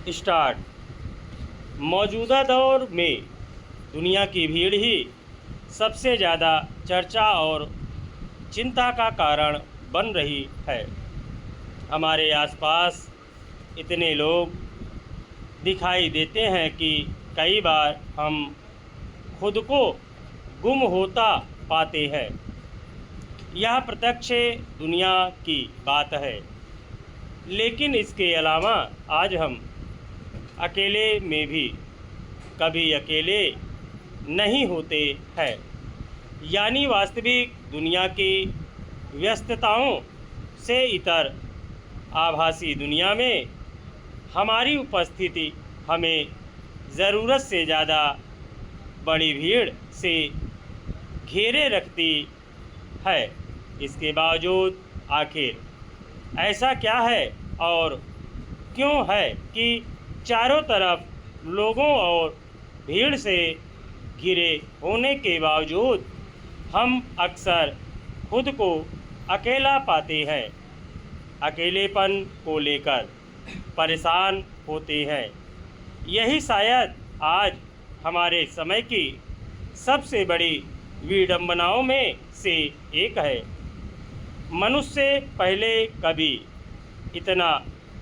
Start. मौजूदा दौर में दुनिया की भीड़ ही सबसे ज़्यादा चर्चा और चिंता का कारण बन रही है। हमारे आसपास इतने लोग दिखाई देते हैं कि कई बार हम खुद को गुम होता पाते हैं। यह प्रत्यक्ष दुनिया की बात है, लेकिन इसके अलावा आज हम अकेले में भी कभी अकेले नहीं होते हैं। यानी वास्तविक दुनिया की व्यस्तताओं से इतर आभासी दुनिया में हमारी उपस्थिति हमें ज़रूरत से ज़्यादा बड़ी भीड़ से घेरे रखती है। इसके बावजूद आखिर ऐसा क्या है और क्यों है कि चारों तरफ लोगों और भीड़ से घिरे होने के बावजूद हम अक्सर खुद को अकेला पाते हैं, अकेलेपन को लेकर परेशान होते हैं। यही शायद आज हमारे समय की सबसे बड़ी विडंबनाओं में से एक है। मनुष्य पहले कभी इतना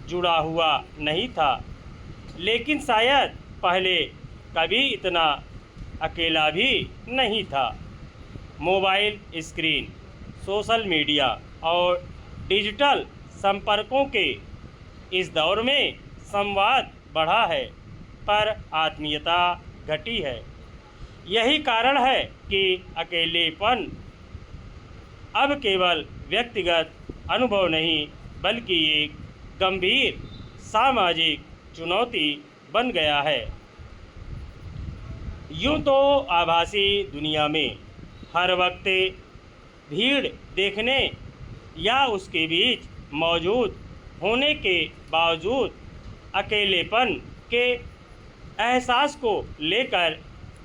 जुड़ा हुआ नहीं था, लेकिन शायद पहले कभी इतना अकेला भी नहीं था। मोबाइल स्क्रीन, सोशल मीडिया और डिजिटल संपर्कों के इस दौर में संवाद बढ़ा है, पर आत्मीयता घटी है। यही कारण है कि अकेलेपन अब केवल व्यक्तिगत अनुभव नहीं, बल्कि एक गंभीर सामाजिक चुनौती बन गया है। यूँ तो आभासी दुनिया में हर वक्त भीड़ देखने या उसके बीच मौजूद होने के बावजूद अकेलेपन के एहसास को लेकर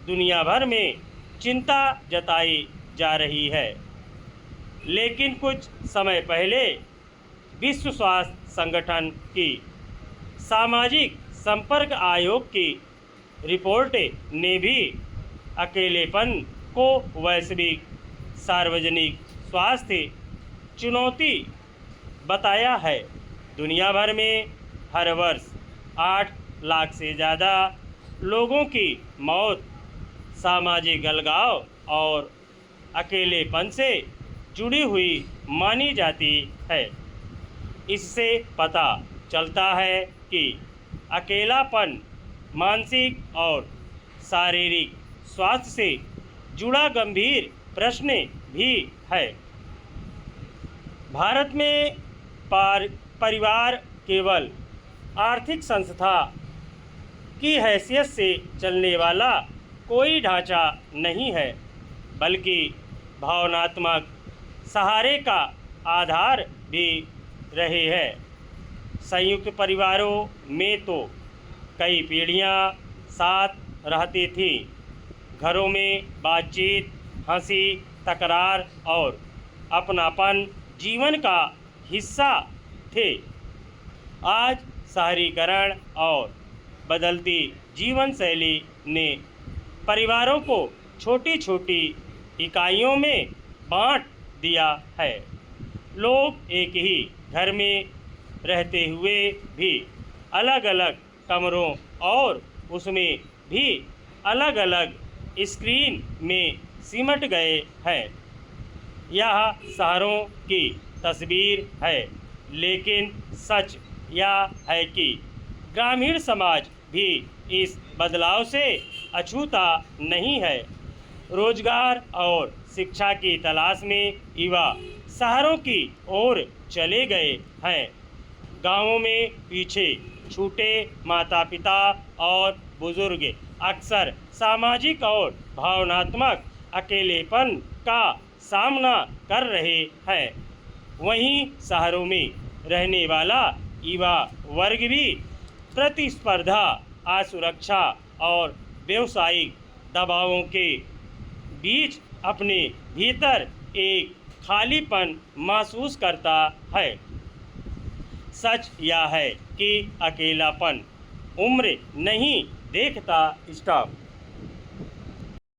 दुनिया भर में चिंता जताई जा रही है। लेकिन कुछ समय पहले विश्व स्वास्थ्य संगठन की सामाजिक संपर्क आयोग की रिपोर्ट ने भी अकेलेपन को वैश्विक सार्वजनिक स्वास्थ्य चुनौती बताया है। दुनिया भर में हर वर्ष 8 लाख से ज़्यादा लोगों की मौत सामाजिक अलगाव और अकेलेपन से जुड़ी हुई मानी जाती है। इससे पता चलता है कि अकेलापन मानसिक और शारीरिक स्वास्थ्य से जुड़ा गंभीर प्रश्न भी है। भारत में परिवार केवल आर्थिक संस्था की हैसियत से चलने वाला कोई ढांचा नहीं है, बल्कि भावनात्मक सहारे का आधार भी रहे हैं। संयुक्त परिवारों में तो कई पीढ़ियां साथ रहती थीं। घरों में बातचीत, हंसी, तकरार और अपनापन जीवन का हिस्सा थे। आज शहरीकरण और बदलती जीवन शैली ने परिवारों को छोटी छोटी इकाइयों में बांट दिया है। लोग एक ही घर में रहते हुए भी अलग अलग कमरों और उसमें भी अलग अलग स्क्रीन में सिमट गए हैं। यह शहरों की तस्वीर है, लेकिन सच यह है कि ग्रामीण समाज भी इस बदलाव से अछूता नहीं है। रोजगार और शिक्षा की तलाश में युवा शहरों की ओर चले गए हैं। गांवों में पीछे छूटे माता पिता और बुजुर्ग अक्सर सामाजिक और भावनात्मक अकेलेपन का सामना कर रहे हैं। वहीं शहरों में रहने वाला युवा वर्ग भी प्रतिस्पर्धा, असुरक्षा और व्यावसायिक दबावों के बीच अपने भीतर एक खालीपन महसूस करता है। सच यह है कि अकेलापन उम्र नहीं देखता स्टॉप।